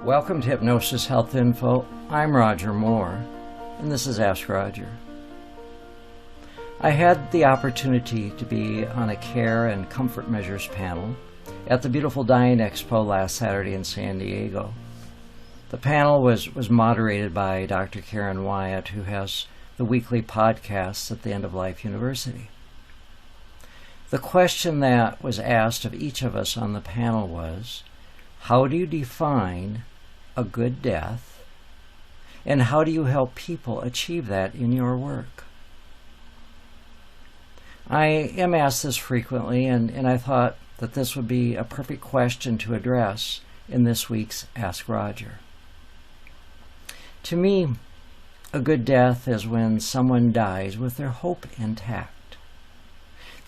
Welcome to Hypnosis Health Info. I'm Roger Moore, and this is Ask Roger. I had the opportunity to be on a care and comfort measures panel at the beautiful Dying Expo last Saturday in San Diego. The panel was moderated by Dr. Karen Wyatt, who has the weekly podcasts at the End of Life University. The question that was asked of each of us on the panel was, how do you define a good death, and how do you help people achieve that in your work? I am asked this frequently, and I thought that this would be a perfect question to address in this week's Ask Roger. To me, a good death is when someone dies with their hope intact.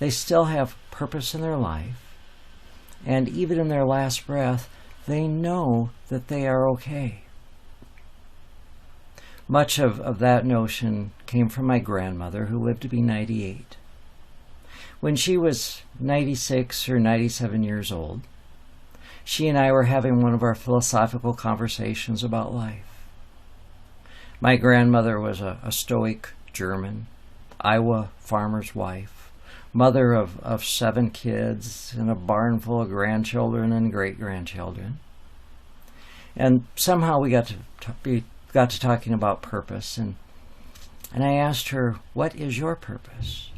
They still have purpose in their life, and even in their last breath, they know that they are okay. Much of that notion came from my grandmother, who lived to be 98. When she was 96 or 97 years old, she and I were having one of our philosophical conversations about life. My grandmother was a stoic German, Iowa farmer's wife, mother of 7 kids and a barn full of grandchildren and great-grandchildren. And somehow we got to talking about purpose, and I asked her, what is your purpose?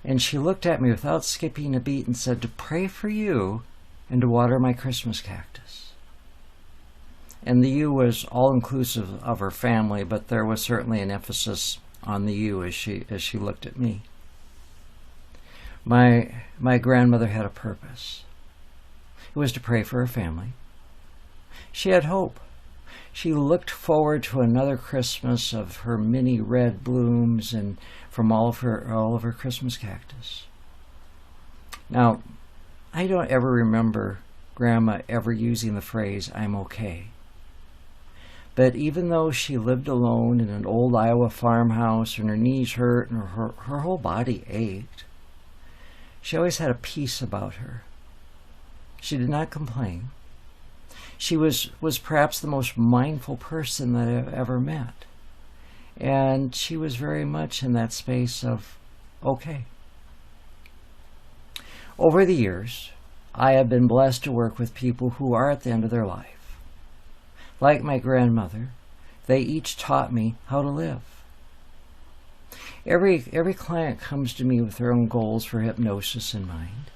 And she looked at me without skipping a beat and said, to pray for you and to water my Christmas cactus. And the you was all-inclusive of her family, but there was certainly an emphasis on the you as she looked at me. My grandmother had a purpose. It was to pray for her family. She had hope. She looked forward to another Christmas of her many red blooms and from all of her Christmas cactus. Now, I don't ever remember Grandma ever using the phrase, I'm okay. But even though she lived alone in an old Iowa farmhouse and her knees hurt and her whole body ached, she always had a peace about her. She did not complain. She was perhaps the most mindful person that I've ever met. And she was very much in that space of okay. Over the years, I have been blessed to work with people who are at the end of their life. Like my grandmother, they each taught me how to live. Every client comes to me with their own goals for hypnosis in mind.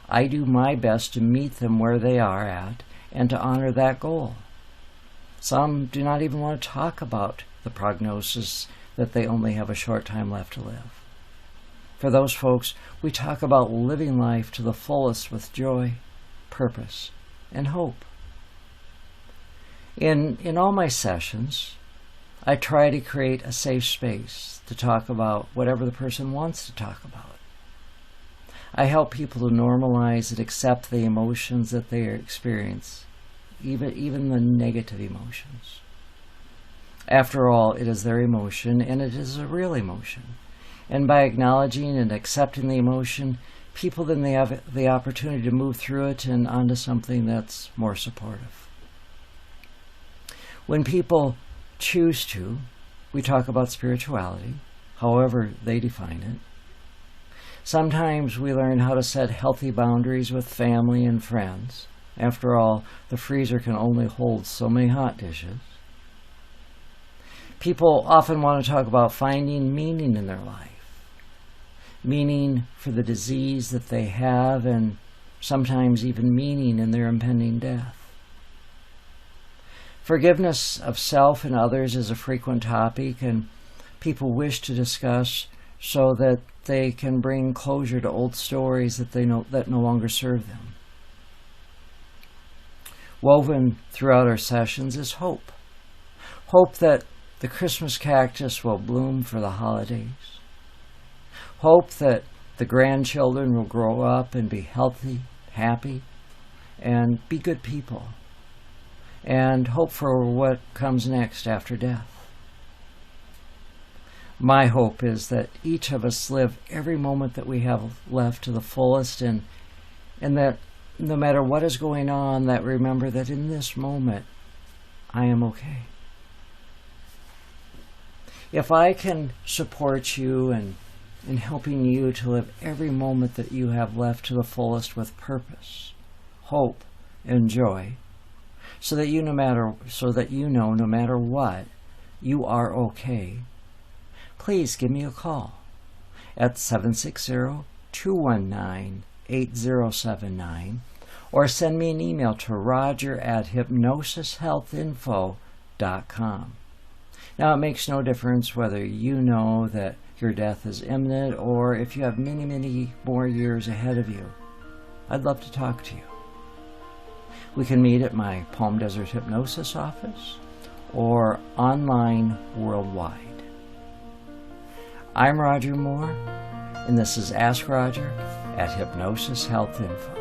I do my best to meet them where they are at and to honor that goal. Some do not even want to talk about the prognosis that they only have a short time left to live. For those folks, we talk about living life to the fullest with joy, purpose, and hope. In all my sessions, I try to create a safe space to talk about whatever the person wants to talk about. I help people to normalize and accept the emotions that they experience, even the negative emotions. After all, it is their emotion, and it is a real emotion. And by acknowledging and accepting the emotion, people then they have the opportunity to move through it and onto something that's more supportive. When people choose to, we talk about spirituality, however they define it. Sometimes we learn how to set healthy boundaries with family and friends. After all, the freezer can only hold so many hot dishes. People often want to talk about finding meaning in their life. Meaning for the disease that they have, and sometimes even meaning in their impending death. Forgiveness of self and others is a frequent topic, and people wish to discuss so that they can bring closure to old stories that no longer serve them. Woven throughout our sessions is hope. Hope that the Christmas cactus will bloom for the holidays. Hope that the grandchildren will grow up and be healthy, happy, and be good people. And hope for what comes next after death. My hope is that each of us live every moment that we have left to the fullest, and that no matter what is going on, that remember that in this moment, I am okay. If I can support you in helping you to live every moment that you have left to the fullest with purpose, hope, and joy, so that you know no matter what, you are okay, please give me a call at 760-219-8079 or send me an email to roger@hypnosishealthinfo.com. Now, it makes no difference whether you know that your death is imminent or if you have many, many more years ahead of you. I'd love to talk to you. We can meet at my Palm Desert Hypnosis office or online worldwide. I'm Roger Moore, and this is Ask Roger at Hypnosis Health Info.